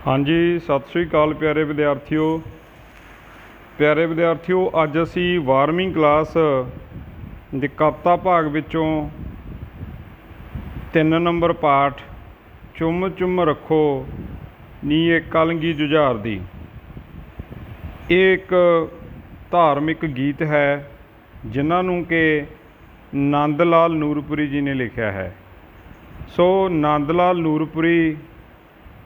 हाँ जी, सत श्री अकाल प्यारे विद्यार्थियों। अज असी 12वीं क्लास ਦੇ कविता भाग विचों 3 नंबर पाठ चुम चुम रखो नी कलंगी जुझार दी। एक धार्मिक गीत है जिन्हों कि नंद लाल नूरपुरी जी ने लिखा है। सो नंद लाल नूरपुरी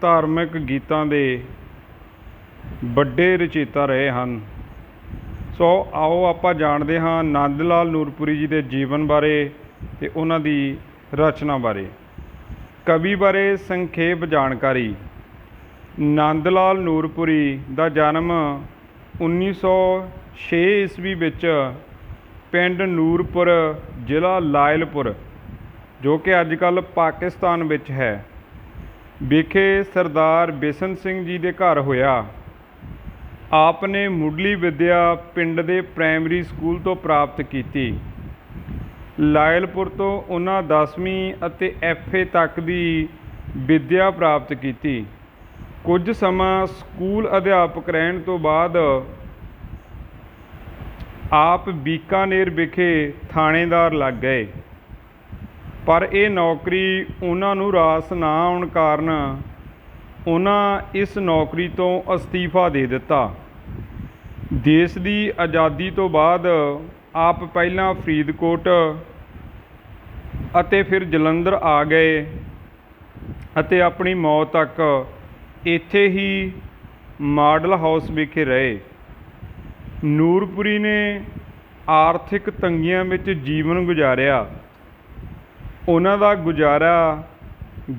धार्मिक गीतों के बड़े रचयिता रहे हैं। सो आओ आपां जानते हाँ नंद लाल नूरपुरी जी के जीवन बारे ते उन्हां दी रचना बारे। कवि बारे संखेप जानकारी। नंद लाल नूरपुरी का जन्म 1906 ईस्वी विच पिंड नूरपुर जिला लायलपुर जो कि अजकल पाकिस्तान विच है विखे सरदार बिशन सिंह जी के घर होया। आपने मुढ़ली विद्या पिंड के प्राइमरी स्कूल तो प्राप्त की। लायलपुर तो उन्हें 10वीं अते FA तक की विद्या प्राप्त की। कुछ समा स्कूल अध्यापक रहने तो बाद आप बीकानेर विखे थानेदार लग गए, पर यह नौकरी उन्होंने रास ना आउण कारण उन्हें इस नौकरी तो अस्तीफा दे दिता। देश की आज़ादी तो बाद आप पहला फरीदकोट अते फिर जलंधर आ गए अते अपनी मौत तक इत्थे ही मॉडल हाउस विखे रहे। नूरपुरी ने आर्थिक तंगियां विच जीवन गुजारिया। उन्हां दा गुजारा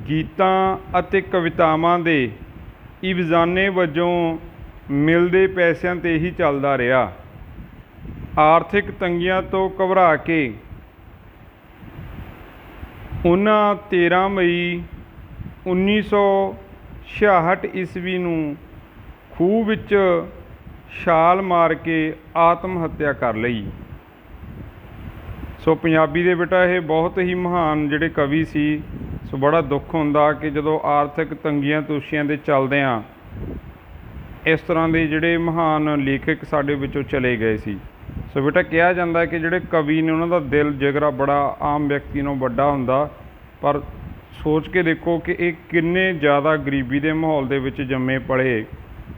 गीतां अते कवितावां दे इवजाने वजों मिलदे पैसों ते ही चलदा रहा। आर्थिक तंगियां तो घबरा के उन्हां 13 मई 1966 ईस्वी नूं खूह विच छाल मार के आत्म हत्या कर लई। सो पंजाबी दे बेटा ये बहुत ही महान जिहड़े कवि सी। सो बड़ा दुख होंदा कि जदों आर्थिक तंगियां तोशियां दे चलदियां इस तरह के जिहड़े महान लेखक साडे विचों चले गए सी। सो बेटा कहा जाता है कि जिहड़े कवि ने उन्हां दा दिल जिगरा बड़ा आम व्यक्ति नालों वड्डा हुंदा, पर सोच के देखो कि ये किन्ने ज़्यादा गरीबी के माहौल दे विच जम्मे पले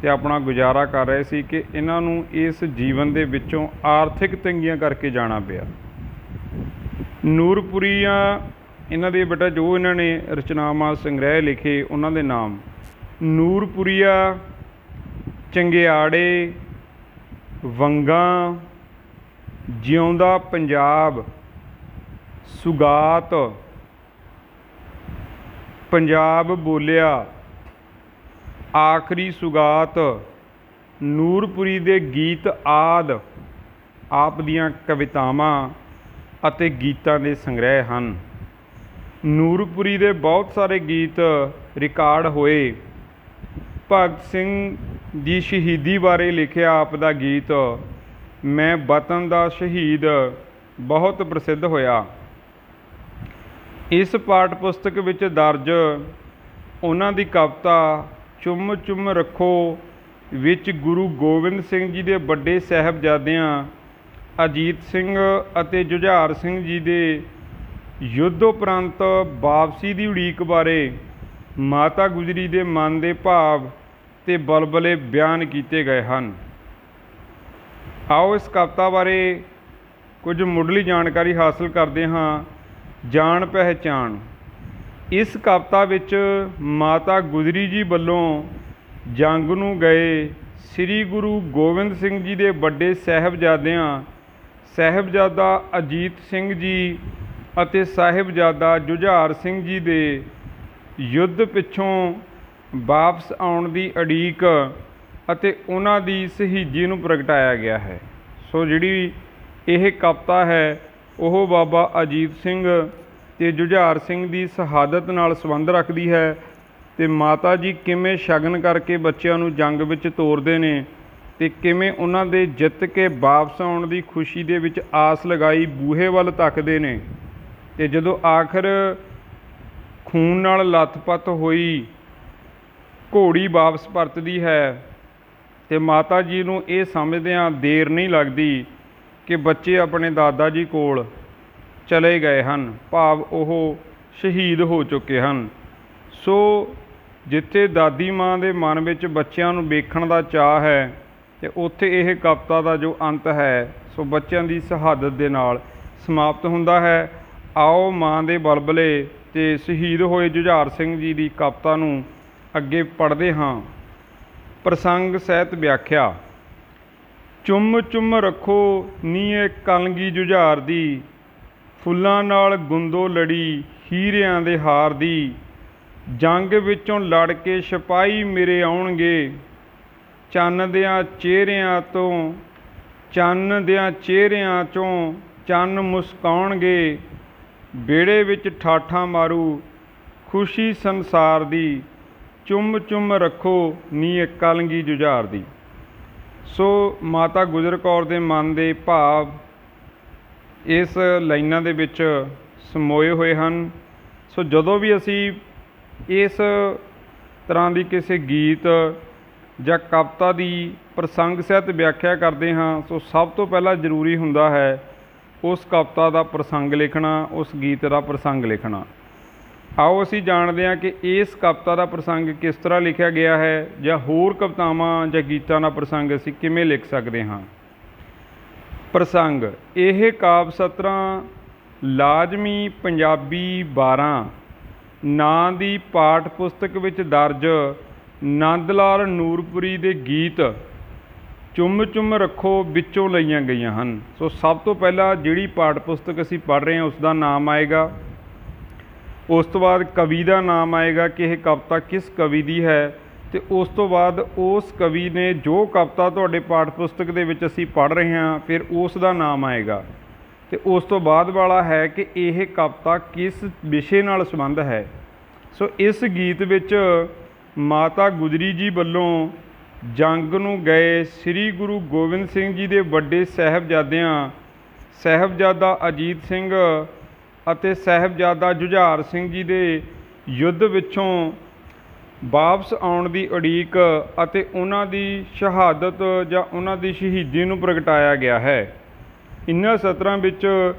ते अपना गुजारा कर रहे सी कि इन्हां नूं इस जीवन दे विचों आर्थिक तंगियां करके जाना पिया। नूरपुरीया इन्हां दे बेटा जो इन्होंने रचनावां संग्रह लिखे उन्हां दे नाम नूरपुरीया, चंगियाड़े, वंगा, जिउंदा पंजाब, सुगात, पंजाब बोलिया, आखरी सुगात, नूरपुरी दे गीत आदि आप दियां कवितावां अते गीतां दे संग्रह हैं। नूरपुरी दे बहुत सारे गीत रिकॉर्ड होए। भगत सिंह दी शहीदी बारे लिखिया आप दा गीत मैं वतन दा शहीद बहुत प्रसिद्ध होया। इस पाठ पुस्तक विच दर्ज उन्हां दी कविता चुम चुम रखो विच गुरु गोबिंद सिंह जी दे बड़े साहिबजादियां अजीत सिंह अते जुझार सिंह जी दे युद्ध उपरंत वापसी की उड़ीक बारे माता गुजरी दे मन के भाव ते बलबले बयान किए गए हैं। आओ इस कविता बारे कुछ मुढ़ली जानकारी हासिल करते हाँ। जान पहचान। इस कविता विच माता गुजरी जी वल्लों जंग नूं गए श्री गुरु गोबिंद सिंह जी दे बड़े साहिबजादियां साहिबजादा अजीत सिंह जी अते साहिबजादा जुझार सिंह जी दे युद्ध पिछों वापस आउण दी अड़ीक अते उन्हां दी शहीदी नूं प्रगटाया गया है। सो जिहड़ी यह कविता है वह बाबा अजीत सिंह ते जुझार सिंह दी शहादत नाल संबंध रखती है ते माता जी किवें शगन करके बच्चों नूं जंग विच तोरदे ने ते किवें उन्हां दे जित के वापस आउण दी खुशी दे विच आस लगाई बूहे वल तकदे ने ते जदों आखिर खून नाल लथपथ होई ਘੋੜੀ ਵਾਪਸ ਪਰਤਦੀ ਹੈ ਅਤੇ ਮਾਤਾ ਜੀ ਨੂੰ ਇਹ ਸਮਝਦਿਆਂ ਦੇਰ ਨਹੀਂ ਲੱਗਦੀ ਕਿ ਬੱਚੇ ਆਪਣੇ ਦਾਦਾ ਜੀ ਕੋਲ ਚਲੇ ਗਏ ਹਨ, ਭਾਵ ਉਹ ਸ਼ਹੀਦ ਹੋ ਚੁੱਕੇ ਹਨ। ਸੋ ਜਿੱਥੇ ਦਾਦੀ ਮਾਂ ਦੇ ਮਨ ਵਿੱਚ ਬੱਚਿਆਂ ਨੂੰ ਵੇਖਣ ਦਾ ਚਾਅ ਹੈ ਅਤੇ ਉੱਥੇ ਇਹ ਕਵਿਤਾ ਦਾ ਜੋ ਅੰਤ ਹੈ ਸੋ ਬੱਚਿਆਂ ਦੀ ਸ਼ਹਾਦਤ ਦੇ ਨਾਲ ਸਮਾਪਤ ਹੁੰਦਾ ਹੈ। ਆਓ ਮਾਂ ਦੇ ਬਲਬਲੇ ਅਤੇ ਸ਼ਹੀਦ ਹੋਏ ਜੁਝਾਰ ਸਿੰਘ ਜੀ ਦੀ ਕਵਿਤਾ ਨੂੰ ਅੱਗੇ ਪੜ੍ਹਦੇ ਹਾਂ। ਪ੍ਰਸੰਗ ਸਹਿਤ ਵਿਆਖਿਆ। ਚੁੰਮ ਚੁੰਮ ਰੱਖੋ ਨੀਏ ਕਲਗੀ ਜੁਝਾਰ ਦੀ, ਫੁੱਲਾਂ ਨਾਲ ਗੁੰਦੋ ਲੜੀ ਹੀਰਿਆਂ ਦੇ ਹਾਰ ਦੀ। ਜੰਗ ਵਿੱਚੋਂ ਲੜ ਕੇ ਸਿਪਾਹੀ ਮੇਰੇ ਆਉਣਗੇ, ਚੰਨ ਦਿਆਂ ਚਿਹਰਿਆਂ ਚੋਂ ਚੰਨ ਮੁਸਕਾਉਣਗੇ। ਵਿਹੜੇ ਵਿੱਚ ਠਾਠਾਂ ਮਾਰੂ ਖੁਸ਼ੀ ਸੰਸਾਰ ਦੀ, ਚੁੰਮ ਚੁੰਮ ਰੱਖੋ ਨੀ ਕਲਗੀ ਜੁਝਾਰ ਦੀ। ਸੋ ਮਾਤਾ ਗੁਜਰ ਕੌਰ ਦੇ ਮਨ ਦੇ ਭਾਵ ਇਸ ਲਾਈਨਾਂ ਦੇ ਵਿੱਚ ਸਮੋਏ ਹੋਏ ਹਨ। ਸੋ ਜਦੋਂ ਵੀ ਅਸੀਂ ਇਸ ਤਰ੍ਹਾਂ ਦੀ ਕਿਸੇ ਗੀਤ ਜਾਂ ਕਵਿਤਾ ਦੀ ਪ੍ਰਸੰਗ ਸਹਿਤ ਵਿਆਖਿਆ ਕਰਦੇ ਹਾਂ ਸੋ ਸਭ ਤੋਂ ਪਹਿਲਾਂ ਜ਼ਰੂਰੀ ਹੁੰਦਾ ਹੈ ਉਸ ਕਵਿਤਾ ਦਾ ਪ੍ਰਸੰਗ ਲਿਖਣਾ, ਉਸ ਗੀਤ ਦਾ ਪ੍ਰਸੰਗ ਲਿਖਣਾ। ਆਓ ਅਸੀਂ ਜਾਣਦੇ ਹਾਂ ਕਿ ਇਸ ਕਵਿਤਾ ਦਾ ਪ੍ਰਸੰਗ ਕਿਸ ਤਰ੍ਹਾਂ ਲਿਖਿਆ ਗਿਆ ਹੈ ਜਾਂ ਹੋਰ ਕਵਿਤਾਵਾਂ ਜਾਂ ਗੀਤਾਂ ਦਾ ਪ੍ਰਸੰਗ ਅਸੀਂ ਕਿਵੇਂ ਲਿਖ ਸਕਦੇ ਹਾਂ। ਪ੍ਰਸੰਗ। ਇਹ ਕਾਵਿ ਸਤਰਾਂ ਲਾਜ਼ਮੀ ਪੰਜਾਬੀ 12 ਨਾਂ ਦੀ ਪਾਠ ਪੁਸਤਕ ਵਿੱਚ ਦਰਜ ਨੰਦ ਲਾਲ ਨੂਰਪੁਰੀ ਦੇ ਗੀਤ ਚੁੰਮ ਚੁੰਮ ਰੱਖੋ ਵਿੱਚੋਂ ਲਈਆਂ ਗਈਆਂ ਹਨ। ਸੋ ਸਭ ਤੋਂ ਪਹਿਲਾਂ ਜਿਹੜੀ ਪਾਠ ਪੁਸਤਕ ਅਸੀਂ ਪੜ੍ਹ ਰਹੇ ਹਾਂ ਉਸ ਦਾ ਨਾਮ ਆਏਗਾ, ਉਸ ਤੋਂ ਬਾਅਦ ਕਵੀ ਦਾ ਨਾਮ ਆਏਗਾ ਕਿ ਇਹ ਕਵਿਤਾ ਕਿਸ ਕਵੀ ਦੀ ਹੈ, ਅਤੇ ਉਸ ਤੋਂ ਬਾਅਦ ਉਸ ਕਵੀ ਨੇ ਜੋ ਕਵਿਤਾ ਤੁਹਾਡੇ ਪਾਠ ਪੁਸਤਕ ਦੇ ਵਿੱਚ ਅਸੀਂ ਪੜ੍ਹ ਰਹੇ ਹਾਂ ਫਿਰ ਉਸ ਦਾ ਨਾਮ ਆਏਗਾ, ਅਤੇ ਉਸ ਤੋਂ ਬਾਅਦ ਵਾਲਾ ਹੈ ਕਿ ਇਹ ਕਵਿਤਾ ਕਿਸ ਵਿਸ਼ੇ ਨਾਲ ਸੰਬੰਧ ਹੈ। ਸੋ ਇਸ ਗੀਤ ਵਿੱਚ ਮਾਤਾ ਗੁਜਰੀ ਜੀ ਵੱਲੋਂ ਜੰਗ ਨੂੰ ਗਏ ਸ੍ਰੀ ਗੁਰੂ ਗੋਬਿੰਦ ਸਿੰਘ ਜੀ ਦੇ ਵੱਡੇ ਸਾਹਿਬਜ਼ਾਦਾ ਅਜੀਤ ਸਿੰਘ ਅਤੇ ਸਾਹਿਬਜ਼ਾਦਾ ਜੁਝਾਰ ਸਿੰਘ ਜੀ ਦੇ ਯੁੱਧ ਵਿੱਚੋਂ ਵਾਪਸ ਆਉਣ ਦੀ ਉਡੀਕ ਅਤੇ ਉਹਨਾਂ ਦੀ ਸ਼ਹਾਦਤ ਜਾਂ ਉਹਨਾਂ ਦੀ ਸ਼ਹੀਦੀ ਨੂੰ ਪ੍ਰਗਟਾਇਆ ਗਿਆ ਹੈ। ਇਨ੍ਹਾਂ ਸਤਰਾਂ ਵਿੱਚ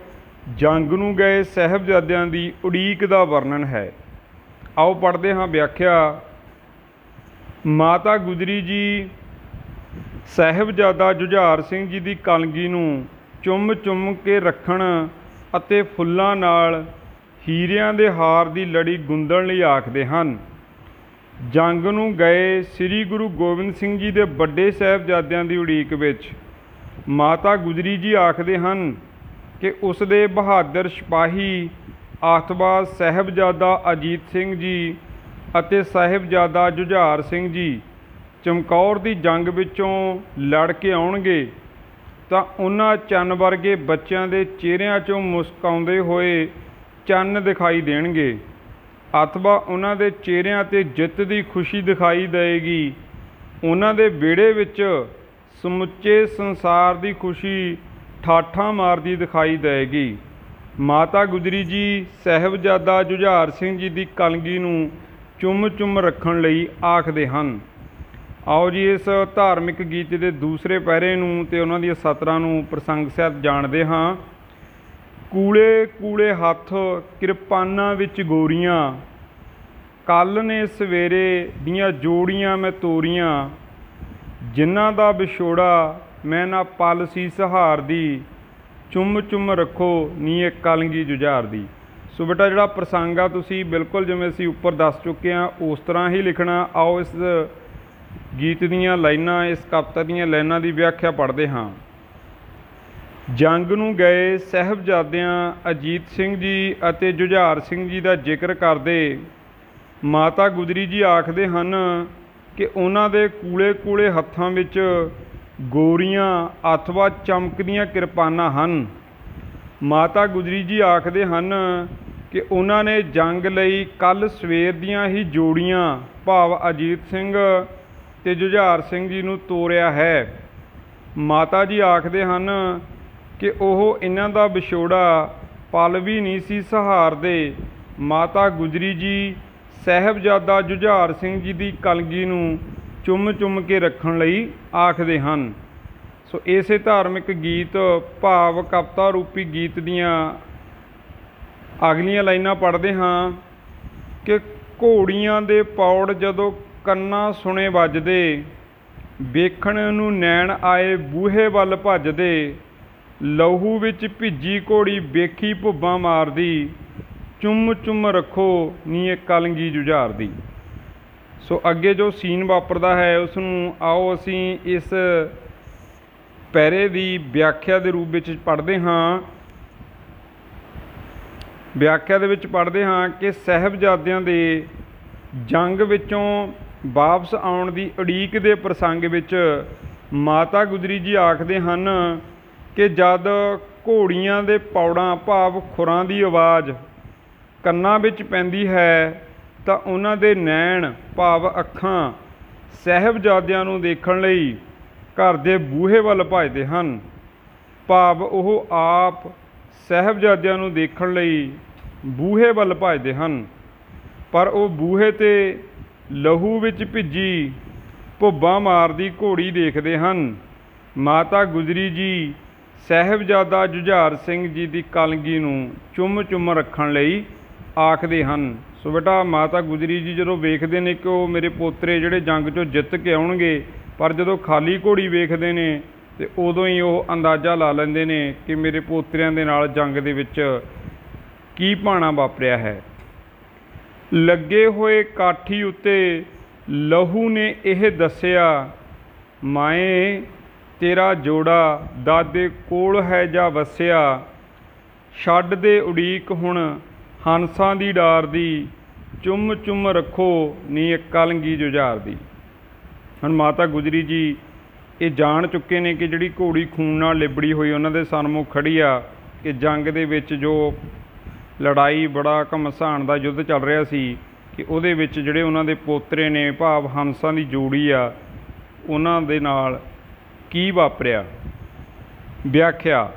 ਜੰਗ ਨੂੰ ਗਏ ਸਾਹਿਬਜ਼ਾਦਿਆਂ ਦੀ ਉਡੀਕ ਦਾ ਵਰਣਨ ਹੈ। ਆਓ ਪੜ੍ਹਦੇ ਹਾਂ ਵਿਆਖਿਆ। ਮਾਤਾ ਗੁਜਰੀ ਜੀ ਸਾਹਿਬਜ਼ਾਦਾ ਜੁਝਾਰ ਸਿੰਘ ਜੀ ਦੀ ਕਲਗੀ ਨੂੰ ਚੁੰਮ ਚੁੰਮ ਕੇ ਰੱਖਣ ਅਤੇ ਫੁੱਲਾਂ ਨਾਲ ਹੀਰਿਆਂ ਦੇ ਹਾਰ ਦੀ ਲੜੀ ਗੁੰਦਣ ਲਈ ਆਖਦੇ ਹਨ। ਜੰਗ ਨੂੰ ਗਏ ਸ੍ਰੀ ਗੁਰੂ ਗੋਬਿੰਦ ਸਿੰਘ ਜੀ ਦੇ ਵੱਡੇ ਸਾਹਿਬਜ਼ਾਦਿਆਂ ਦੀ ਉਡੀਕ ਵਿੱਚ ਮਾਤਾ ਗੁਜਰੀ ਜੀ ਆਖਦੇ ਹਨ ਕਿ ਉਸ ਦੇ ਬਹਾਦਰ ਸਿਪਾਹੀ ਆਤਬਾਜ਼ ਸਾਹਿਬਜ਼ਾਦਾ ਅਜੀਤ ਸਿੰਘ ਜੀ ਅਤੇ ਸਾਹਿਬਜ਼ਾਦਾ ਜੁਝਾਰ ਸਿੰਘ ਜੀ ਚਮਕੌਰ ਦੀ ਜੰਗ ਵਿੱਚੋਂ ਲੜ ਕੇ ਆਉਣਗੇ ਤਾਂ ਉਹਨਾਂ ਚੰਨ ਵਰਗੇ ਬੱਚਿਆਂ ਦੇ ਚਿਹਰਿਆਂ 'ਚੋਂ ਮੁਸਕਾਉਂਦੇ ਹੋਏ ਚੰਨ ਦਿਖਾਈ ਦੇਣਗੇ, ਅਥਵਾ ਉਹਨਾਂ ਦੇ ਚਿਹਰਿਆਂ 'ਤੇ ਜਿੱਤ ਦੀ ਖੁਸ਼ੀ ਦਿਖਾਈ ਦੇਵੇਗੀ। ਉਹਨਾਂ ਦੇ ਵਿਹੜੇ ਵਿੱਚ ਸਮੁੱਚੇ ਸੰਸਾਰ ਦੀ ਖੁਸ਼ੀ ਠਾਠਾਂ ਮਾਰਦੀ ਦਿਖਾਈ ਦੇਵੇਗੀ। ਮਾਤਾ ਗੁਜਰੀ ਜੀ ਸਾਹਿਬਜ਼ਾਦਾ ਜੁਝਾਰ ਸਿੰਘ ਜੀ ਦੀ ਕਲਗੀ ਨੂੰ ਚੁੰਮ ਚੁੰਮ ਰੱਖਣ ਲਈ ਆਖਦੇ ਹਨ। ਆਓ ਜੀ ਇਸ ਧਾਰਮਿਕ ਗੀਤ ਦੇ ਦੂਸਰੇ ਪਹਿਰੇ ਨੂੰ ਅਤੇ ਉਹਨਾਂ ਦੀਆਂ ਸਤਰਾਂ ਨੂੰ ਪ੍ਰਸੰਗ ਸਹਿਤ ਜਾਣਦੇ ਹਾਂ। ਕੂਲੇ ਕੂਲੇ ਹੱਥ ਕਿਰਪਾਨਾਂ ਵਿੱਚ ਗੋਰੀਆਂ, ਕੱਲ੍ਹ ਨੇ ਸਵੇਰੇ ਦੀਆਂ ਜੋੜੀਆਂ ਮੈਂ ਤੋਰੀਆਂ, ਜਿਨ੍ਹਾਂ ਦਾ ਵਿਛੋੜਾ ਮੈਂ ਨਾ ਪਲ ਸੀ ਸਹਾਰਦੀ, ਚੁੰਮ ਚੁੰਮ ਰੱਖੋ ਨੀ ਕਲਗੀ ਜੁਝਾਰ ਦੀ। ਸੋ ਬੇਟਾ ਜਿਹੜਾ ਪ੍ਰਸੰਗ ਆ ਤੁਸੀਂ ਬਿਲਕੁਲ ਜਿਵੇਂ ਅਸੀਂ ਉੱਪਰ ਦੱਸ ਚੁੱਕੇ ਹਾਂ ਉਸ ਤਰ੍ਹਾਂ ਹੀ ਲਿਖਣਾ। ਆਓ ਇਸ ਗੀਤ ਦੀਆਂ ਲਾਈਨਾਂ, ਇਸ ਕਵਿਤਾ ਦੀਆਂ ਲਾਈਨਾਂ ਦੀ ਵਿਆਖਿਆ ਪੜ੍ਹਦੇ ਹਾਂ। ਜੰਗ ਨੂੰ ਗਏ ਸਾਹਿਬਜ਼ਾਦਿਆਂ ਅਜੀਤ ਸਿੰਘ ਜੀ ਅਤੇ ਜੁਝਾਰ ਸਿੰਘ ਜੀ ਦਾ ਜ਼ਿਕਰ ਕਰਦੇ ਮਾਤਾ ਗੁਜਰੀ ਜੀ ਆਖਦੇ ਹਨ ਕਿ ਉਹਨਾਂ ਦੇ ਕੂਲੇ ਕੂਲੇ ਹੱਥਾਂ ਵਿੱਚ ਗੋਰੀਆਂ ਅਥਵਾ ਚਮਕਦੀਆਂ ਕਿਰਪਾਨਾਂ ਹਨ। ਮਾਤਾ ਗੁਜਰੀ ਜੀ ਆਖਦੇ ਹਨ ਕਿ ਉਹਨਾਂ ਨੇ ਜੰਗ ਲਈ ਕੱਲ੍ਹ ਸਵੇਰ ਦੀਆਂ ਹੀ ਜੋੜੀਆਂ ਭਾਵ ਅਜੀਤ ਸਿੰਘ ਅਤੇ ਜੁਝਾਰ ਸਿੰਘ ਜੀ ਨੂੰ ਤੋਰਿਆ ਹੈ। ਮਾਤਾ ਜੀ ਆਖਦੇ ਹਨ ਕਿ ਉਹ ਇਹਨਾਂ ਦਾ ਵਿਛੋੜਾ ਪਲ ਵੀ ਨਹੀਂ ਸੀ ਸਹਾਰਦੇ। ਮਾਤਾ ਗੁਜਰੀ ਜੀ ਸਾਹਿਬਜ਼ਾਦਾ ਜੁਝਾਰ ਸਿੰਘ ਜੀ ਦੀ ਕਲਗੀ ਨੂੰ ਚੁੰਮ ਚੁੰਮ ਕੇ ਰੱਖਣ ਲਈ ਆਖਦੇ ਹਨ। ਸੋ ਇਸੇ ਧਾਰਮਿਕ ਗੀਤ ਭਾਵ ਕਵਿਤਾ ਰੂਪੀ ਗੀਤ ਦੀਆਂ ਅਗਲੀਆਂ ਲਾਈਨਾਂ ਪੜ੍ਹਦੇ ਹਾਂ ਕਿ ਘੋੜੀਆਂ ਦੇ ਪੌੜ ਜਦੋਂ ਕੰਨਾਂ ਸੁਣੇ ਵੱਜਦੇ, ਵੇਖਣ ਨੂੰ ਨੈਣ ਆਏ ਬੂਹੇ ਵੱਲ ਭੱਜਦੇ, ਲਹੂ ਵਿੱਚ ਭਿੱਜੀ ਘੋੜੀ ਵੇਖੀ ਭੁੱਬਾਂ ਮਾਰਦੀ, ਚੁੰਮ ਚੁੰਮ ਰੱਖੋ ਨੀ ਇਹ ਕਲਗੀ ਜੁਝਾਰ ਦੀ। ਸੋ ਅੱਗੇ ਜੋ ਸੀਨ ਵਾਪਰਦਾ ਹੈ ਉਸ ਨੂੰ ਆਓ ਅਸੀਂ ਇਸ ਪੈਰੇ ਦੀ ਵਿਆਖਿਆ ਦੇ ਰੂਪ ਵਿੱਚ ਪੜ੍ਹਦੇ ਹਾਂ। ਵਿਆਖਿਆ ਦੇ ਵਿੱਚ ਪੜ੍ਹਦੇ ਹਾਂ ਕਿ ਸਾਹਿਬਜ਼ਾਦਿਆਂ ਦੇ ਜੰਗ ਵਿੱਚੋਂ ਵਾਪਸ ਆਉਣ ਦੀ ਉਡੀਕ ਦੇ ਪ੍ਰਸੰਗ ਵਿੱਚ ਮਾਤਾ ਗੁਜਰੀ ਜੀ ਆਖਦੇ ਹਨ ਕਿ ਜਦ ਘੋੜੀਆਂ ਦੇ ਪੌੜਾਂ ਭਾਵ ਖੁਰਾਂ ਦੀ ਆਵਾਜ਼ ਕੰਨਾਂ ਵਿੱਚ ਪੈਂਦੀ ਹੈ ਤਾਂ ਉਹਨਾਂ ਦੇ ਨੈਣ ਭਾਵ ਅੱਖਾਂ ਸਾਹਿਬਜ਼ਾਦਿਆਂ ਨੂੰ ਦੇਖਣ ਲਈ ਘਰ ਦੇ ਬੂਹੇ ਵੱਲ ਭੱਜਦੇ ਹਨ। ਭਾਵ ਉਹ ਆਪ ਸਾਹਿਬਜ਼ਾਦਿਆਂ ਨੂੰ ਦੇਖਣ ਲਈ ਬੂਹੇ ਵੱਲ ਭੱਜਦੇ ਹਨ, ਪਰ ਉਹ ਬੂਹੇ 'ਤੇ ਲਹੂ ਵਿੱਚ ਭਿੱਜੀ ਭੁੱਬਾਂ ਮਾਰਦੀ ਘੋੜੀ ਦੇਖਦੇ ਹਨ। ਮਾਤਾ ਗੁਜਰੀ ਜੀ ਸਾਹਿਬਜ਼ਾਦਾ ਜੁਝਾਰ ਸਿੰਘ ਜੀ ਦੀ ਕਲਗੀ ਨੂੰ ਚੁੰਮ ਚੁੰਮ ਰੱਖਣ ਲਈ ਆਖਦੇ ਹਨ। ਸੋ ਬੇਟਾ ਮਾਤਾ ਗੁਜਰੀ ਜੀ ਜਦੋਂ ਵੇਖਦੇ ਨੇ ਕਿ ਉਹ ਮੇਰੇ ਪੋਤਰੇ ਜਿਹੜੇ ਜੰਗ 'ਚੋਂ ਜਿੱਤ ਕੇ ਆਉਣਗੇ, ਪਰ ਜਦੋਂ ਖਾਲੀ ਘੋੜੀ ਵੇਖਦੇ ਨੇ ਤੇ ਉਦੋਂ ਹੀ ਉਹ ਅੰਦਾਜ਼ਾ ਲਾ ਲੈਂਦੇ ਨੇ ਕਿ ਮੇਰੇ ਪੋਤਰਿਆਂ ਦੇ ਨਾਲ ਜੰਗ ਦੇ ਵਿੱਚ ਕੀ ਭਾਣਾ ਵਾਪਰਿਆ ਹੈ। ਲੱਗੇ ਹੋਏ ਕਾਠੀ ਉੱਤੇ ਲਹੂ ਨੇ ਇਹ ਦੱਸਿਆ, ਮਾਏ ਤੇਰਾ ਜੋੜਾ ਦਾਦੇ ਕੋਲ ਹੈ ਜਾਂ ਵਸਿਆ, ਛੱਡ ਦੇ ਉਡੀਕ ਹੁਣ ਹੰਸਾਂ ਦੀ ਡਾਰ ਦੀ, ਚੁੰਮ ਚੁੰਮ ਰੱਖੋ ਨੀ ਕਲਗੀ ਜੁਝਾਰ ਦੀ। ਹੁਣ ਮਾਤਾ ਗੁਜਰੀ ਜੀ ਇਹ ਜਾਣ ਚੁੱਕੇ ਨੇ ਕਿ ਜਿਹੜੀ ਘੋੜੀ ਖੂਨ ਨਾਲ ਲਿਬੜੀ ਹੋਈ ਉਹਨਾਂ ਦੇ ਸਨਮੁਖ ਖੜੀ ਆ, ਕਿ ਜੰਗ ਦੇ ਵਿੱਚ ਜੋ ਲੜਾਈ ਬੜਾ ਘਮਸਾਨ ਦਾ ਯੁੱਧ ਚੱਲ ਰਿਹਾ ਸੀ ਕਿ ਉਹਦੇ ਵਿੱਚ ਜਿਹੜੇ ਉਹਨਾਂ ਦੇ ਪੋਤਰੇ ਨੇ ਭਾਵ ਹੰਸਾਂ ਦੀ ਜੋੜੀ ਆ, ਉਹਨਾਂ ਦੇ ਨਾਲ ਕੀ ਵਾਪਰਿਆ। ਵਿਆਖਿਆ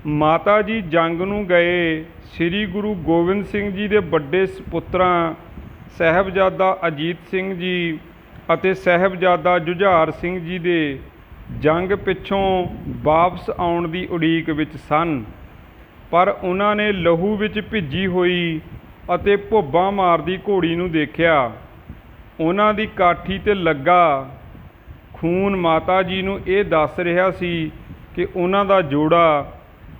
ਮਾਤਾ ਜੀ ਜੰਗ ਨੂੰ ਗਏ ਸ੍ਰੀ ਗੁਰੂ ਗੋਬਿੰਦ ਸਿੰਘ ਜੀ ਦੇ ਵੱਡੇ ਸਪੁੱਤਰਾਂ ਸਾਹਿਬਜ਼ਾਦਾ ਅਜੀਤ ਸਿੰਘ ਜੀ ਅਤੇ ਸਾਹਿਬਜ਼ਾਦਾ ਜੁਝਾਰ ਸਿੰਘ ਜੀ ਦੇ ਜੰਗ ਪਿੱਛੋਂ ਵਾਪਸ ਆਉਣ ਦੀ ਉਡੀਕ ਵਿੱਚ ਸਨ, ਪਰ ਉਹਨਾਂ ਨੇ ਲਹੂ ਵਿੱਚ ਭਿੱਜੀ ਹੋਈ ਅਤੇ ਭੁੱਬਾਂ ਮਾਰਦੀ ਘੋੜੀ ਨੂੰ ਦੇਖਿਆ। ਉਹਨਾਂ ਦੀ ਕਾਠੀ 'ਤੇ ਲੱਗਾ ਖੂਨ ਮਾਤਾ ਜੀ ਨੂੰ ਇਹ ਦੱਸ ਰਿਹਾ ਸੀ ਕਿ ਉਹਨਾਂ ਦਾ ਜੋੜਾ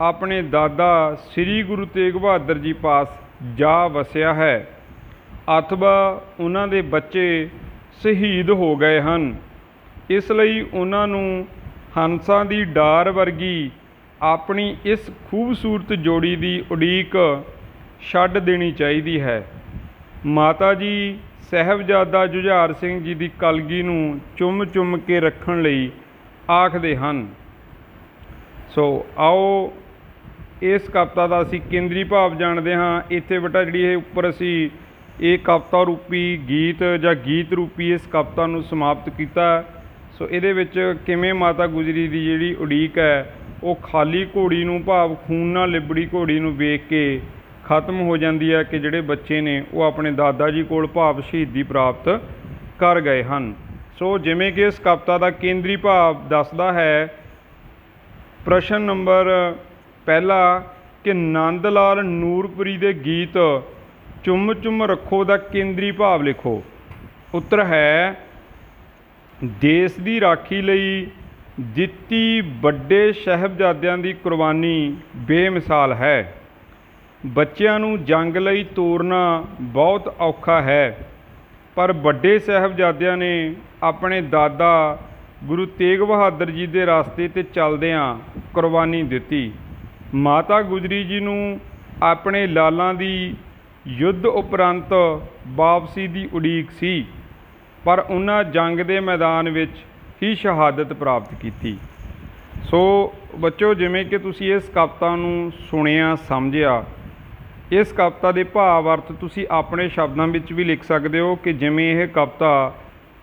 ਆਪਣੇ ਦਾਦਾ ਸ੍ਰੀ ਗੁਰੂ ਤੇਗ ਬਹਾਦਰ ਜੀ ਪਾਸ ਜਾ ਵਸਿਆ ਹੈ, ਅਥਵਾ ਉਹਨਾਂ ਦੇ ਬੱਚੇ ਸ਼ਹੀਦ ਹੋ ਗਏ ਹਨ। ਇਸ ਲਈ ਉਹਨਾਂ ਨੂੰ ਹੰਸਾਂ ਦੀ ਡਾਰ ਵਰਗੀ ਆਪਣੀ ਇਸ ਖੂਬਸੂਰਤ ਜੋੜੀ ਦੀ ਉਡੀਕ ਛੱਡ ਦੇਣੀ ਚਾਹੀਦੀ ਹੈ। ਮਾਤਾ ਜੀ ਸਾਹਿਬਜ਼ਾਦਾ ਜੁਝਾਰ ਸਿੰਘ ਜੀ ਦੀ ਕਲਗੀ ਨੂੰ ਚੁੰਮ ਚੁੰਮ ਕੇ ਰੱਖਣ ਲਈ ਆਖਦੇ ਹਨ। ਸੋ ਆਓ ਇਸ ਕਵਿਤਾ ਦਾ ਅਸੀਂ ਕੇਂਦਰੀ ਭਾਵ ਜਾਣਦੇ ਹਾਂ। ਇੱਥੇ ਬੇਟਾ ਜਿਹੜੀ ਇਹ ਉੱਪਰ ਅਸੀਂ ਇਹ ਕਵਿਤਾ ਰੂਪੀ ਗੀਤ ਜਾਂ ਗੀਤ ਰੂਪੀ ਇਸ ਕਵਿਤਾ ਨੂੰ ਸਮਾਪਤ ਕੀਤਾ। ਸੋ ਇਹਦੇ ਵਿੱਚ ਕਿਵੇਂ ਮਾਤਾ ਗੁਜਰੀ ਦੀ ਜਿਹੜੀ ਉਡੀਕ ਹੈ ਉਹ ਖਾਲੀ ਘੋੜੀ ਨੂੰ ਭਾਵ ਖੂਨ ਨਾਲ ਲਿਬੜੀ ਘੋੜੀ ਨੂੰ ਵੇਖ ਕੇ ਖਤਮ ਹੋ ਜਾਂਦੀ ਹੈ ਕਿ ਜਿਹੜੇ ਬੱਚੇ ਨੇ ਉਹ ਆਪਣੇ ਦਾਦਾ ਜੀ ਕੋਲ ਭਾਵ ਸ਼ਹੀਦੀ ਪ੍ਰਾਪਤ ਕਰ ਗਏ ਹਨ। ਸੋ ਜਿਵੇਂ ਕਿ ਇਸ ਕਵਿਤਾ ਦਾ ਕੇਂਦਰੀ ਭਾਵ ਦੱਸਦਾ ਹੈ, ਪ੍ਰਸ਼ਨ ਨੰਬਰ ਪਹਿਲਾ ਕਿ ਨੰਦ ਲਾਲ ਨੂਰਪੁਰੀ ਦੇ ਗੀਤ ਚੁੰਮ ਚੁੰਮ ਰੱਖੋ ਦਾ ਕੇਂਦਰੀ ਭਾਵ ਲਿਖੋ। ਉੱਤਰ ਹੈ ਦੇਸ਼ ਦੀ ਰਾਖੀ ਲਈ ਦਿੱਤੀ ਵੱਡੇ ਸਾਹਿਬਜ਼ਾਦਿਆਂ ਦੀ ਕੁਰਬਾਨੀ ਬੇਮਿਸਾਲ ਹੈ। ਬੱਚਿਆਂ ਨੂੰ ਜੰਗ ਲਈ ਤੋਰਨਾ ਬਹੁਤ ਔਖਾ ਹੈ, ਪਰ ਵੱਡੇ ਸਾਹਿਬਜ਼ਾਦਿਆਂ ਨੇ ਆਪਣੇ ਦਾਦਾ ਗੁਰੂ ਤੇਗ ਬਹਾਦਰ ਜੀ ਦੇ ਰਸਤੇ 'ਤੇ ਚੱਲਦਿਆਂ ਕੁਰਬਾਨੀ ਦਿੱਤੀ। ਮਾਤਾ ਗੁਜਰੀ ਜੀ ਨੂੰ ਆਪਣੇ ਲਾਲਾਂ ਦੀ ਯੁੱਧ ਉਪਰੰਤ ਵਾਪਸੀ ਦੀ ਉਡੀਕ ਸੀ, ਪਰ ਉਹਨਾਂ ਜੰਗ ਦੇ ਮੈਦਾਨ ਵਿੱਚ ਹੀ ਸ਼ਹਾਦਤ ਪ੍ਰਾਪਤ ਕੀਤੀ। ਸੋ ਬੱਚੋ ਜਿਵੇਂ ਕਿ ਤੁਸੀਂ ਇਸ ਕਵਿਤਾ ਨੂੰ ਸੁਣਿਆ ਸਮਝਿਆ, ਇਸ ਕਵਿਤਾ ਦੇ ਭਾਵ ਅਰਥ ਤੁਸੀਂ ਆਪਣੇ ਸ਼ਬਦਾਂ ਵਿੱਚ ਵੀ ਲਿਖ ਸਕਦੇ ਹੋ ਕਿ ਜਿਵੇਂ ਇਹ ਕਵਿਤਾ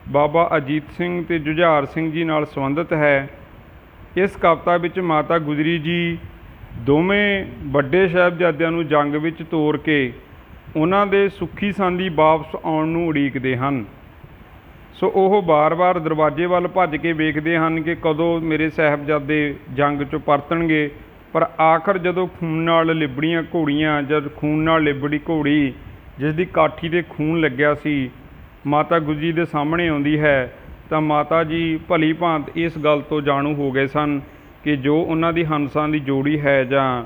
ਬਾਬਾ ਅਜੀਤ ਸਿੰਘ ਅਤੇ ਜੁਝਾਰ ਸਿੰਘ ਜੀ ਨਾਲ ਸੰਬੰਧਿਤ ਹੈ। ਇਸ ਕਵਿਤਾ ਵਿੱਚ ਮਾਤਾ ਗੁਜਰੀ ਜੀ ਦੋਵੇਂ ਵੱਡੇ ਸਾਹਿਬਜ਼ਾਦਿਆਂ ਨੂੰ ਜੰਗ ਵਿੱਚ ਤੋਰ ਕੇ ਉਹਨਾਂ ਦੇ ਸੁੱਖੀ ਸਾਂਦੀ ਵਾਪਸ ਆਉਣ ਨੂੰ ਉਡੀਕਦੇ ਹਨ। ਸੋ ਉਹ ਵਾਰ-ਵਾਰ ਦਰਵਾਜ਼ੇ ਵੱਲ ਭੱਜ ਕੇ ਵੇਖਦੇ ਹਨ ਕਿ ਕਦੋਂ ਮੇਰੇ ਸਾਹਿਬਜ਼ਾਦੇ ਜੰਗ 'ਚੋਂ ਪਰਤਣਗੇ। ਪਰ ਆਖਰ ਜਦੋਂ ਖੂਨ ਨਾਲ ਲਿਬੜੀਆਂ ਘੋੜੀਆਂ, ਜਦ ਖੂਨ ਨਾਲ ਲਿਬੜੀ ਘੋੜੀ ਜਿਸ ਦੀ ਕਾਠੀ 'ਤੇ ਖੂਨ ਲੱਗਿਆ ਸੀ ਮਾਤਾ ਗੁਜਰੀ ਦੇ ਸਾਹਮਣੇ ਆਉਂਦੀ ਹੈ, ਤਾਂ ਮਾਤਾ ਜੀ ਭਲੀ ਭਾਂਤ ਇਸ ਗੱਲ ਤੋਂ ਜਾਣੂ ਹੋ ਗਏ ਸਨ ਕਿ ਜੋ ਉਹਨਾਂ ਦੀ ਹੰਸਾਂ ਦੀ ਜੋੜੀ ਹੈ ਜਾਂ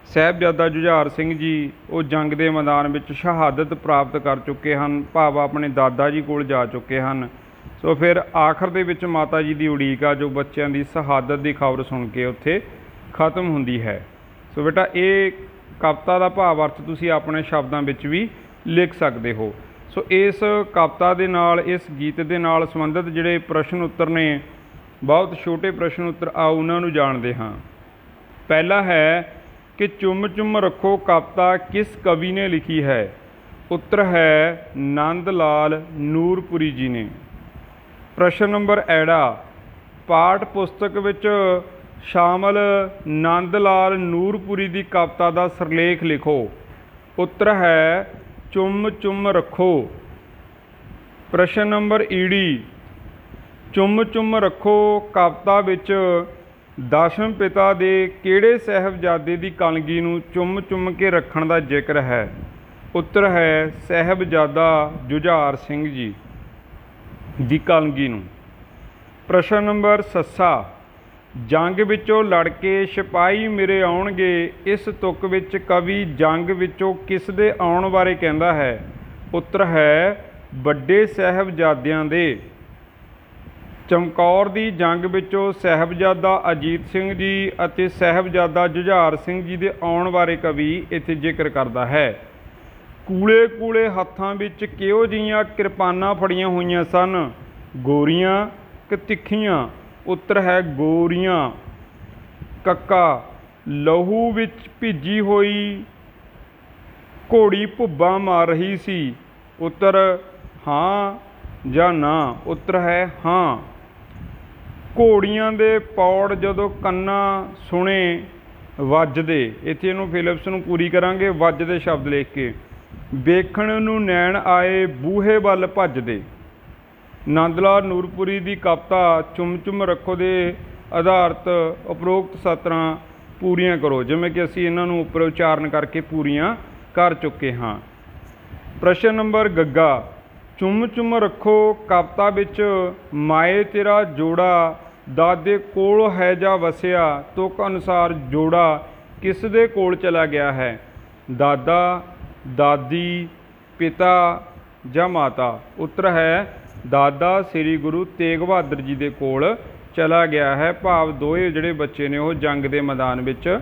ਸਾਹਿਬਜ਼ਾਦਾ ਜੁਝਾਰ ਸਿੰਘ ਜੀ ਉਹ ਜੰਗ ਦੇ ਮੈਦਾਨ ਵਿੱਚ ਸ਼ਹਾਦਤ ਪ੍ਰਾਪਤ ਕਰ ਚੁੱਕੇ ਹਨ, ਭਾਵ ਆਪਣੇ ਦਾਦਾ ਜੀ ਕੋਲ ਜਾ ਚੁੱਕੇ ਹਨ। ਸੋ ਫਿਰ ਆਖਰ ਦੇ ਵਿੱਚ ਮਾਤਾ ਜੀ ਦੀ ਉਡੀਕ ਆ ਜੋ ਬੱਚਿਆਂ ਦੀ ਸ਼ਹਾਦਤ ਦੀ ਖਬਰ ਸੁਣ ਕੇ ਉੱਥੇ ਖਤਮ ਹੁੰਦੀ ਹੈ। ਸੋ ਬੇਟਾ ਇਹ ਕਵਿਤਾ ਦਾ ਭਾਵ ਅਰਥ ਤੁਸੀਂ ਆਪਣੇ ਸ਼ਬਦਾਂ ਵਿੱਚ ਵੀ ਲਿਖ ਸਕਦੇ ਹੋ। ਸੋ ਇਸ ਕਵਿਤਾ ਦੇ ਨਾਲ, ਇਸ ਗੀਤ ਦੇ ਨਾਲ ਸੰਬੰਧਿਤ ਜਿਹੜੇ ਪ੍ਰਸ਼ਨ ਉੱਤਰ ਨੇ, ਬਹੁਤ ਛੋਟੇ ਪ੍ਰਸ਼ਨ ਉੱਤਰ, ਆਓ ਉਹਨਾਂ ਨੂੰ ਜਾਣਦੇ ਹਾਂ। ਪਹਿਲਾ ਹੈ ਕਿ ਚੁੰਮ ਚੁੰਮ ਰੱਖੋ ਕਵਿਤਾ ਕਿਸ ਕਵੀ ਨੇ ਲਿਖੀ ਹੈ? ਉੱਤਰ ਹੈ ਨੰਦ ਲਾਲ ਨੂਰਪੁਰੀ ਜੀ ਨੇ। ਪ੍ਰਸ਼ਨ ਨੰਬਰ ਐੜਾ, ਪਾਠ ਪੁਸਤਕ ਵਿੱਚ ਸ਼ਾਮਲ ਨੰਦ ਲਾਲ ਨੂਰਪੁਰੀ ਦੀ ਕਵਿਤਾ ਦਾ ਸਿਰਲੇਖ ਲਿਖੋ। ਉੱਤਰ ਹੈ ਚੁੰਮ ਚੁੰਮ ਰੱਖੋ। ਪ੍ਰਸ਼ਨ ਨੰਬਰ ਈੜੀ, ਚੁੰਮ ਚੁੰਮ ਰੱਖੋ ਕਵਿਤਾ ਵਿੱਚ ਦਸ਼ਮ ਪਿਤਾ ਦੇ ਕਿਹੜੇ ਸਾਹਿਬਜ਼ਾਦੇ ਦੀ ਕਲਗੀ ਨੂੰ ਚੁੰਮ ਚੁੰਮ ਕੇ ਰੱਖਣ ਦਾ ਜ਼ਿਕਰ ਹੈ? ਉੱਤਰ ਹੈ ਸਾਹਿਬਜ਼ਾਦਾ ਜੁਝਾਰ ਸਿੰਘ ਜੀ ਦੀ ਕਲਗੀ ਨੂੰ। ਪ੍ਰਸ਼ਨ ਨੰਬਰ ਸੱਸਾ, ਜੰਗ ਵਿੱਚੋਂ ਲੜ ਕੇ ਸਿਪਾਹੀ ਮੇਰੇ ਆਉਣਗੇ, ਇਸ ਤੁਕ ਵਿੱਚ ਕਵੀ ਜੰਗ ਵਿੱਚੋਂ ਕਿਸ ਦੇ ਆਉਣ ਬਾਰੇ ਕਹਿੰਦਾ ਹੈ? ਉੱਤਰ ਹੈ ਵੱਡੇ ਸਾਹਿਬਜ਼ਾਦਿਆਂ ਦੇ। ਚਮਕੌਰ ਦੀ ਜੰਗ ਵਿੱਚੋਂ ਸਾਹਿਬਜ਼ਾਦਾ ਅਜੀਤ ਸਿੰਘ ਜੀ ਅਤੇ ਸਾਹਿਬਜ਼ਾਦਾ ਜੁਝਾਰ ਸਿੰਘ ਜੀ ਦੇ ਆਉਣ ਬਾਰੇ ਕਵੀ ਇੱਥੇ ਜ਼ਿਕਰ ਕਰਦਾ ਹੈ। ਕੂਲੇ ਕੂਲੇ ਹੱਥਾਂ ਵਿੱਚ ਕਿਹੋ ਜਿਹੀਆਂ ਕਿਰਪਾਨਾਂ ਫੜੀਆਂ ਹੋਈਆਂ ਸਨ, ਗੋਰੀਆਂ ਕਿ ਤਿੱਖੀਆਂ? ਉੱਤਰ ਹੈ ਗੋਰੀਆਂ। ਕੱਕਾ, ਲਹੂ ਵਿੱਚ ਭਿੱਜੀ ਹੋਈ ਘੋੜੀ ਭੁੱਬਾਂ ਮਾਰ ਰਹੀ ਸੀ। ਉੱਤਰ ਹਾਂ ਜਾਂ ਨਾ? ਉੱਤਰ ਹੈ ਹਾਂ। ਘੋੜੀਆਂ ਦੇ ਪੌੜ ਜਦੋਂ ਕੰਨਾਂ ਸੁਣੇ ਵੱਜਦੇ, ਇੱਥੇ ਇਹਨੂੰ ਫਿਲਿਪਸ ਨੂੰ ਪੂਰੀ ਕਰਾਂਗੇ, ਵੱਜਦੇ ਸ਼ਬਦ ਲਿਖ ਕੇ। ਵੇਖਣ ਨੂੰ ਨੈਣ ਆਏ ਬੂਹੇ ਵੱਲ ਭੱਜਦੇ। ਨੰਦ ਲਾਲ ਨੂਰਪੁਰੀ ਦੀ ਕਵਿਤਾ ਚੁੰਮ ਚੁੰਮ ਰੱਖੋ ਦੇ ਆਧਾਰਿਤ ਉਪਰੋਕਤ ਸਤਰਾਂ ਪੂਰੀਆਂ ਕਰੋ, ਜਿਵੇਂ ਕਿ ਅਸੀਂ ਇਹਨਾਂ ਨੂੰ ਉੱਪਰ ਉਚਾਰਨ ਕਰਕੇ ਪੂਰੀਆਂ ਕਰ ਚੁੱਕੇ ਹਾਂ। ਪ੍ਰਸ਼ਨ ਨੰਬਰ ਗੱਗਾ, ਚੁੰਮ ਚੁੰਮ ਰੱਖੋ ਕਵਿਤਾ ਵਿੱਚ ਮਾਏ ਤੇਰਾ ਜੋੜਾ ਦਾਦੇ ਕੋਲ ਹੈ ਜਾਂ ਵਸਿਆ, ਤੁਕ ਅਨੁਸਾਰ ਜੋੜਾ ਕਿਸ ਦੇ ਕੋਲ ਚਲਾ ਗਿਆ ਹੈ? ਦਾਦਾ, ਦਾਦੀ, ਪਿਤਾ ਜਾਂ ਮਾਤਾ? ਉੱਤਰ ਹੈ ਦਾਦਾ ਸ੍ਰੀ ਗੁਰੂ ਤੇਗ ਬਹਾਦਰ ਜੀ ਦੇ ਕੋਲ ਚਲਾ ਗਿਆ ਹੈ, ਭਾਵ ਦੋਏ ਜਿਹੜੇ ਬੱਚੇ ਨੇ ਉਹ ਜੰਗ ਦੇ ਮੈਦਾਨ ਵਿੱਚ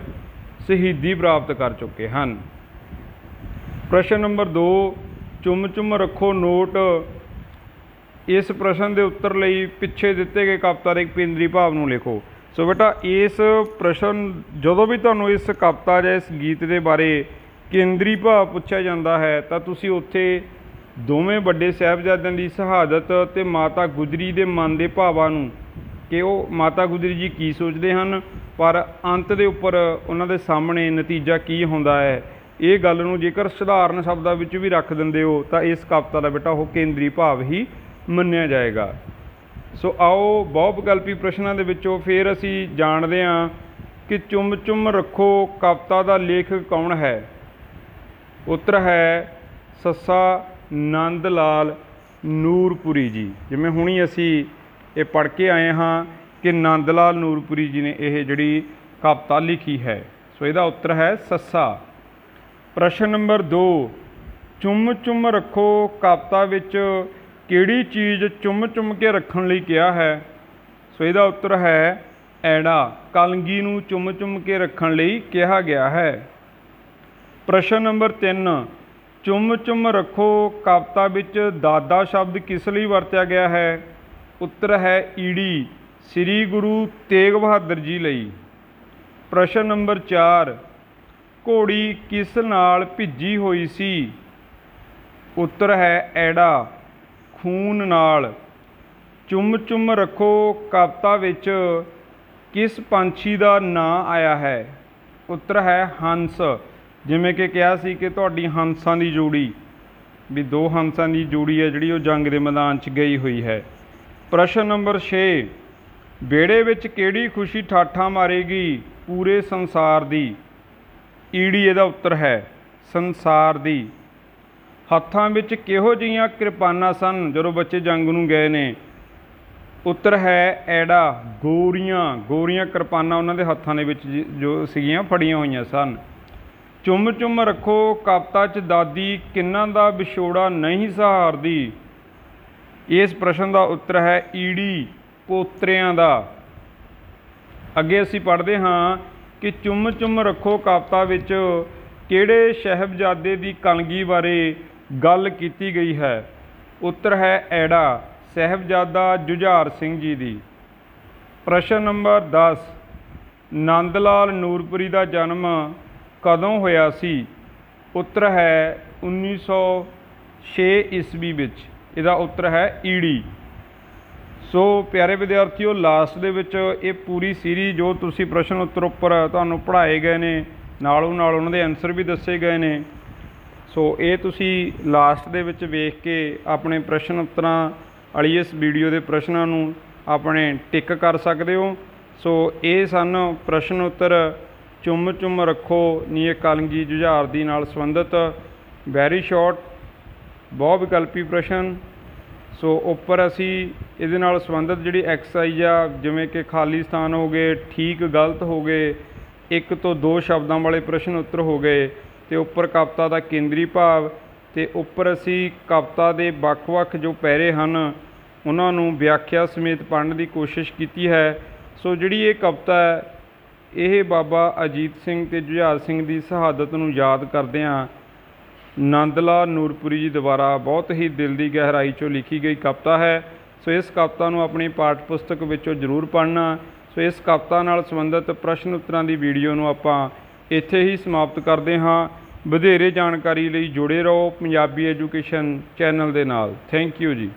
ਸ਼ਹੀਦੀ ਪ੍ਰਾਪਤ ਕਰ ਚੁੱਕੇ ਹਨ। ਪ੍ਰਸ਼ਨ ਨੰਬਰ 2, ਚੁੰਮ ਚੁੰਮ ਰੱਖੋ ਨੋਟ। ਇਸ ਪ੍ਰਸ਼ਨ ਦੇ ਉੱਤਰ ਲਈ ਪਿੱਛੇ ਦਿੱਤੇ ਗਏ ਕਵਿਤਾ ਦੇ ਕੇਂਦਰੀ ਭਾਵ ਨੂੰ ਲਿਖੋ। ਸੋ ਬੇਟਾ ਇਸ ਪ੍ਰਸ਼ਨ, ਜਦੋਂ ਵੀ ਤੁਹਾਨੂੰ ਇਸ ਕਵਿਤਾ ਜਾਂ ਇਸ ਗੀਤ ਦੇ ਬਾਰੇ ਕੇਂਦਰੀ ਭਾਵ ਪੁੱਛਿਆ ਜਾਂਦਾ ਹੈ ਤਾਂ ਤੁਸੀਂ ਉੱਥੇ ਦੋਵੇਂ ਵੱਡੇ ਸਾਹਿਬਜ਼ਾਦਿਆਂ ਦੀ ਸ਼ਹਾਦਤ ਅਤੇ ਮਾਤਾ ਗੁਜਰੀ ਦੇ ਮਨ ਦੇ ਭਾਵਾਂ ਨੂੰ, ਕਿ ਉਹ ਮਾਤਾ ਗੁਜਰੀ ਜੀ ਕੀ ਸੋਚਦੇ ਹਨ, ਪਰ ਅੰਤ ਦੇ ਉੱਪਰ ਉਹਨਾਂ ਦੇ ਸਾਹਮਣੇ ਨਤੀਜਾ ਕੀ ਹੁੰਦਾ ਹੈ, ਇਹ ਗੱਲ ਨੂੰ ਜੇਕਰ ਸਧਾਰਨ ਸ਼ਬਦਾਂ ਵਿੱਚ ਵੀ ਰੱਖ ਦਿੰਦੇ ਹੋ ਤਾਂ ਇਸ ਕਵਿਤਾ ਦਾ ਬੇਟਾ ਉਹ ਕੇਂਦਰੀ ਭਾਵ ਹੀ ਮੰਨਿਆ ਜਾਏਗਾ। ਸੋ ਆਓ ਬਹੁ ਵਿਕਲਪੀ ਪ੍ਰਸ਼ਨਾਂ ਦੇ ਵਿੱਚੋਂ ਫਿਰ ਅਸੀਂ ਜਾਣਦੇ ਹਾਂ ਕਿ ਚੁੰਮ ਚੁੰਮ ਰੱਖੋ ਕਵਿਤਾ ਦਾ ਲੇਖਕ ਕੌਣ ਹੈ? ਉੱਤਰ ਹੈ ਸੱਸਾ ਨੰਦ ਲਾਲ ਨੂਰਪੁਰੀ ਜੀ। ਜਿਵੇਂ ਹੁਣੀ ਅਸੀਂ ਇਹ ਪੜ੍ਹ ਕੇ ਆਏ ਹਾਂ ਕਿ ਨੰਦ ਲਾਲ ਨੂਰਪੁਰੀ ਜੀ ਨੇ ਇਹ ਜਿਹੜੀ ਕਵਿਤਾ ਲਿਖੀ ਹੈ। ਸੋ ਇਹਦਾ ਉੱਤਰ ਹੈ ਸੱਸਾ। ਪ੍ਰਸ਼ਨ ਨੰਬਰ 2, ਚੁੰਮ ਚੁੰਮ ਰੱਖੋ ਕਵਿਤਾ ਵਿੱਚ ਕਿਹੜੀ ਚੀਜ਼ ਚੁੰਮ ਚੁੰਮ ਕੇ ਰੱਖਣ ਲਈ ਕਿਹਾ ਹੈ? ਸੋ ਇਹਦਾ ਉੱਤਰ ਹੈ ਐੜਾ, ਕਲਗੀ ਨੂੰ ਚੁੰਮ ਚੁੰਮ ਕੇ ਰੱਖਣ ਲਈ ਕਿਹਾ ਗਿਆ ਹੈ। ਪ੍ਰਸ਼ਨ ਨੰਬਰ 3, ਚੁੰਮ ਚੁੰਮ ਰੱਖੋ ਕਵਿਤਾ ਵਿੱਚ ਦਾਦਾ ਸ਼ਬਦ ਕਿਸ ਲਈ ਵਰਤਿਆ ਗਿਆ ਹੈ? ਉੱਤਰ ਹੈ ਈੜੀ, ਸ੍ਰੀ ਗੁਰੂ ਤੇਗ ਬਹਾਦਰ ਜੀ ਲਈ। ਪ੍ਰਸ਼ਨ ਨੰਬਰ 4, ਘੋੜੀ ਕਿਸ ਨਾਲ ਭਿੱਜੀ ਹੋਈ ਸੀ? ਉੱਤਰ ਹੈ ਐੜਾ, ਖੂਨ ਨਾਲ। ਚੁੰਮ ਚੁੰਮ ਰੱਖੋ ਕਵਿਤਾ ਵਿੱਚ ਕਿਸ ਪੰਛੀ ਦਾ ਨਾਂ ਆਇਆ ਹੈ? ਉੱਤਰ ਹੈ ਹੰਸ। ਜਿਵੇਂ ਕਿ ਕਿਹਾ ਸੀ ਕਿ ਤੁਹਾਡੀ ਹੰਸਾਂ ਦੀ ਜੋੜੀ ਵੀ 2 ਹੰਸਾਂ ਦੀ ਜੋੜੀ ਹੈ ਜਿਹੜੀ ਉਹ ਜੰਗ ਦੇ ਮੈਦਾਨ 'ਚ ਗਈ ਹੋਈ ਹੈ। ਪ੍ਰਸ਼ਨ ਨੰਬਰ 6, ਵਿਹੜੇ ਵਿੱਚ ਕਿਹੜੀ ਖੁਸ਼ੀ ਠਾਠਾਂ ਮਾਰੇਗੀ ਪੂਰੇ ਸੰਸਾਰ ਦੀ? ਈੜੀ ਇਹਦਾ ਉੱਤਰ ਹੈ ਸੰਸਾਰ ਦੀ। ਹੱਥਾਂ ਵਿੱਚ ਕਿਹੋ ਜਿਹੀਆਂ ਕਿਰਪਾਨਾਂ ਸਨ ਜਦੋਂ ਬੱਚੇ ਜੰਗ ਨੂੰ ਗਏ ਨੇ? ਉੱਤਰ ਹੈ ਐੜਾ। ਗੋਰੀਆਂ ਕਿਰਪਾਨਾਂ ਉਹਨਾਂ ਦੇ ਹੱਥਾਂ ਦੇ ਵਿੱਚ ਜੋ ਸੀਗੀਆਂ ਫੜੀਆਂ ਹੋਈਆਂ ਸਨ। ਚੁੰਮ ਚੁੰਮ ਰੱਖੋ ਕਵਿਤਾ 'ਚ ਦਾਦੀ ਕਿਹਨਾਂ ਦਾ ਵਿਛੋੜਾ ਨਹੀਂ ਸਹਾਰਦੀ? ਇਸ ਪ੍ਰਸ਼ਨ ਦਾ ਉੱਤਰ ਹੈ ਈੜੀ, ਪੋਤਰਿਆਂ ਦਾ। ਅੱਗੇ ਅਸੀਂ ਪੜ੍ਹਦੇ ਹਾਂ ਕਿ ਚੁੰਮ ਚੁੰਮ ਰੱਖੋ ਕਵਿਤਾ ਵਿੱਚ ਕਿਹੜੇ ਸਾਹਿਬਜ਼ਾਦੇ ਦੀ ਕਲਗੀ ਬਾਰੇ ਗੱਲ ਕੀਤੀ ਗਈ ਹੈ? ਉੱਤਰ ਹੈ ਐੜਾ, ਸਾਹਿਬਜ਼ਾਦਾ ਜੁਝਾਰ ਸਿੰਘ ਜੀ ਦੀ। ਪ੍ਰਸ਼ਨ ਨੰਬਰ 10, ਨੰਦ ਲਾਲ ਨੂਰਪੁਰੀ ਦਾ ਜਨਮ ਕਦੋਂ ਹੋਇਆ ਸੀ? ਉੱਤਰ ਹੈ 1906 ਈਸਵੀ ਵਿੱਚ। ਇਹਦਾ ਉੱਤਰ ਹੈ ਈੜੀ। ਸੋ ਪਿਆਰੇ ਵਿਦਿਆਰਥੀਓ, ਲਾਸਟ ਦੇ ਵਿੱਚ ਇਹ ਪੂਰੀ ਸੀਰੀਜ਼ ਜੋ ਤੁਸੀਂ ਪ੍ਰਸ਼ਨ ਉੱਤਰ ਉੱਪਰ ਤੁਹਾਨੂੰ ਪੜ੍ਹਾਏ ਗਏ ਨੇ ਨਾਲੋਂ ਨਾਲ ਉਹਨਾਂ ਦੇ ਆਨਸਰ ਵੀ ਦੱਸੇ ਗਏ ਨੇ। ਸੋ ਇਹ ਤੁਸੀਂ ਲਾਸਟ ਦੇ ਵਿੱਚ ਵੇਖ ਕੇ ਆਪਣੇ ਪ੍ਰਸ਼ਨ ਉੱਤਰਾਂ ਵਾਲੀ ਇਸ ਵੀਡੀਓ ਦੇ ਪ੍ਰਸ਼ਨਾਂ ਨੂੰ ਆਪਣੇ ਟਿਕ ਕਰ ਸਕਦੇ ਹੋ। ਸੋ ਇਹ ਸਨ ਪ੍ਰਸ਼ਨ ਉੱਤਰ ਚੁੰਮ ਚੁੰਮ ਰੱਖੋ ਨੀ ਕਲਗੀ ਜੁਝਾਰ ਦੀ ਨਾਲ ਸੰਬੰਧਿਤ ਵੈਰੀ ਸ਼ਾਰਟ ਬਹੁ ਵਿਕਲਪੀ ਪ੍ਰਸ਼ਨ। ਸੋ ਉੱਪਰ ਅਸੀਂ ਇਹਦੇ ਨਾਲ ਸੰਬੰਧਿਤ ਜਿਹੜੀ ਐਕਸਰਸਾਈਜ਼ ਆ, ਜਿਵੇਂ ਕਿ ਖਾਲੀ ਸਥਾਨ ਹੋ ਗਏ, ਠੀਕ ਗਲਤ ਹੋ ਗਏ, 1 ਤੋਂ 2 ਸ਼ਬਦਾਂ ਵਾਲੇ ਪ੍ਰਸ਼ਨ ਉੱਤਰ ਹੋ ਗਏ, ਅਤੇ ਉੱਪਰ ਕਵਿਤਾ ਦਾ ਕੇਂਦਰੀ ਭਾਵ, ਅਤੇ ਉੱਪਰ ਅਸੀਂ ਕਵਿਤਾ ਦੇ ਵੱਖ-ਵੱਖ ਜੋ ਪੈਰੇ ਹਨ ਉਹਨਾਂ ਨੂੰ ਵਿਆਖਿਆ ਸਮੇਤ ਪੜ੍ਹਨ ਦੀ ਕੋਸ਼ਿਸ਼ ਕੀਤੀ ਹੈ। ਸੋ ਜਿਹੜੀ ਇਹ ਕਵਿਤਾ ਹੈ ਇਹ ਬਾਬਾ ਅਜੀਤ ਸਿੰਘ ਅਤੇ ਜੁਝਾਰ ਸਿੰਘ ਦੀ ਸ਼ਹਾਦਤ ਨੂੰ ਯਾਦ ਕਰਦਿਆਂ ਨੰਦ ਲਾਲ ਨੂਰਪੁਰੀ ਜੀ ਦੁਆਰਾ ਬਹੁਤ ਹੀ ਦਿਲ ਦੀ ਗਹਿਰਾਈ 'ਚੋਂ ਲਿਖੀ ਗਈ ਕਵਿਤਾ ਹੈ। ਸੋ ਇਸ ਕਵਿਤਾ ਨੂੰ ਆਪਣੀ ਪਾਠ ਪੁਸਤਕ ਵਿੱਚੋਂ ਜ਼ਰੂਰ ਪੜ੍ਹਨਾ। ਸੋ ਇਸ ਕਵਿਤਾ ਨਾਲ ਸੰਬੰਧਿਤ ਪ੍ਰਸ਼ਨ ਉੱਤਰਾਂ ਦੀ ਵੀਡੀਓ ਨੂੰ ਆਪਾਂ ਇੱਥੇ ਹੀ ਸਮਾਪਤ ਕਰਦੇ ਹਾਂ। ਵਧੇਰੇ ਜਾਣਕਾਰੀ ਲਈ ਜੁੜੇ ਰਹੋ ਪੰਜਾਬੀ ਐਜੂਕੇਸ਼ਨ ਚੈਨਲ ਦੇ ਨਾਲ। ਥੈਂਕ ਯੂ ਜੀ।